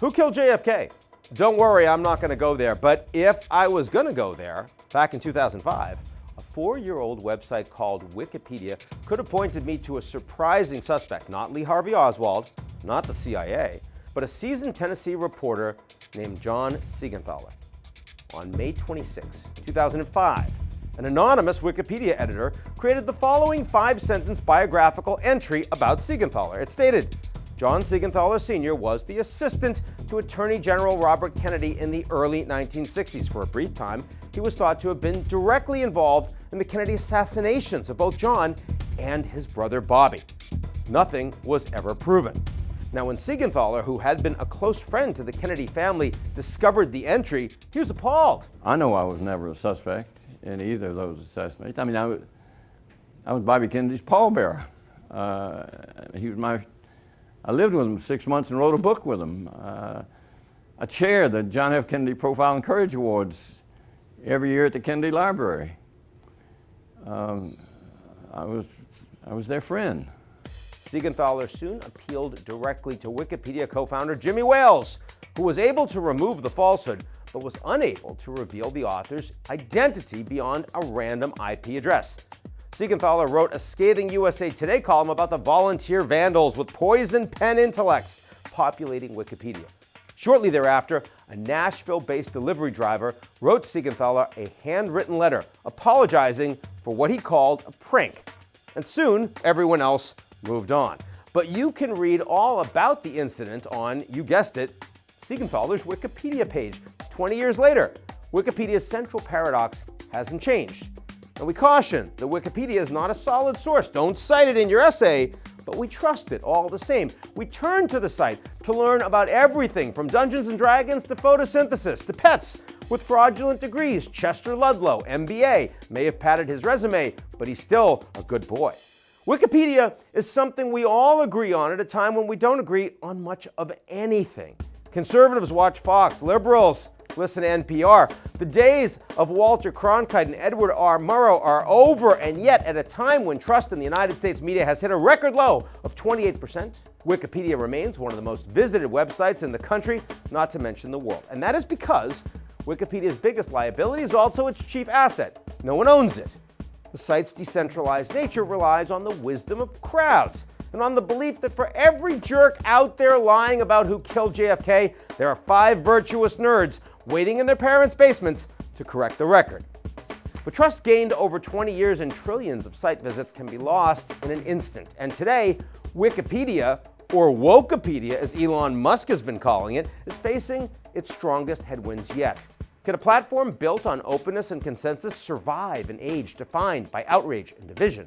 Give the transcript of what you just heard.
Who killed JFK? Don't worry, I'm not going to go there. But if I was going to go there, back in 2005, a 4-year-old website called Wikipedia could have pointed me to a surprising suspect, not Lee Harvey Oswald, not the CIA, but a seasoned Tennessee reporter named John Siegenthaler. On May 26, 2005, an anonymous Wikipedia editor created the following 5-sentence biographical entry about Siegenthaler. It stated, John Siegenthaler Sr. was the assistant to Attorney General Robert Kennedy in the early 1960s. For a brief time, he was thought to have been directly involved in the Kennedy assassinations of both John and his brother Bobby. Nothing was ever proven. Now, when Siegenthaler, who had been a close friend to the Kennedy family, discovered the entry, he was appalled. I know I was never a suspect in either of those assassinations. I mean, I was Bobby Kennedy's pallbearer. I lived with him 6 months and wrote a book with him. I chair the John F. Kennedy Profile and Courage Awards every year at the Kennedy Library. I was their friend. Siegenthaler soon appealed directly to Wikipedia co-founder Jimmy Wales, who was able to remove the falsehood, but was unable to reveal the author's identity beyond a random IP address. Siegenthaler wrote a scathing USA Today column about the volunteer vandals with poison pen intellects populating Wikipedia. Shortly thereafter, a Nashville-based delivery driver wrote Siegenthaler a handwritten letter apologizing for what he called a prank. And soon, everyone else moved on. But you can read all about the incident on, you guessed it, Siegenthaler's Wikipedia page. 20 years later, Wikipedia's central paradox hasn't changed. And we caution that Wikipedia is not a solid source. Don't cite it in your essay, but we trust it all the same. We turn to the site to learn about everything from Dungeons and Dragons to photosynthesis to pets with fraudulent degrees. Chester Ludlow, MBA, may have padded his resume, but he's still a good boy. Wikipedia is something we all agree on at a time when we don't agree on much of anything. Conservatives watch Fox, liberals listen to NPR. The days of Walter Cronkite and Edward R. Murrow are over, and yet at a time when trust in the United States media has hit a record low of 28%, Wikipedia remains one of the most visited websites in the country, not to mention the world. And that is because Wikipedia's biggest liability is also its chief asset. No one owns it. The site's decentralized nature relies on the wisdom of crowds and on the belief that for every jerk out there lying about who killed JFK, there are 5 virtuous nerds waiting in their parents' basements to correct the record. But trust gained over 20 years and trillions of site visits can be lost in an instant. And today, Wikipedia, or Wokepedia as Elon Musk has been calling it, is facing its strongest headwinds yet. Can a platform built on openness and consensus survive an age defined by outrage and division?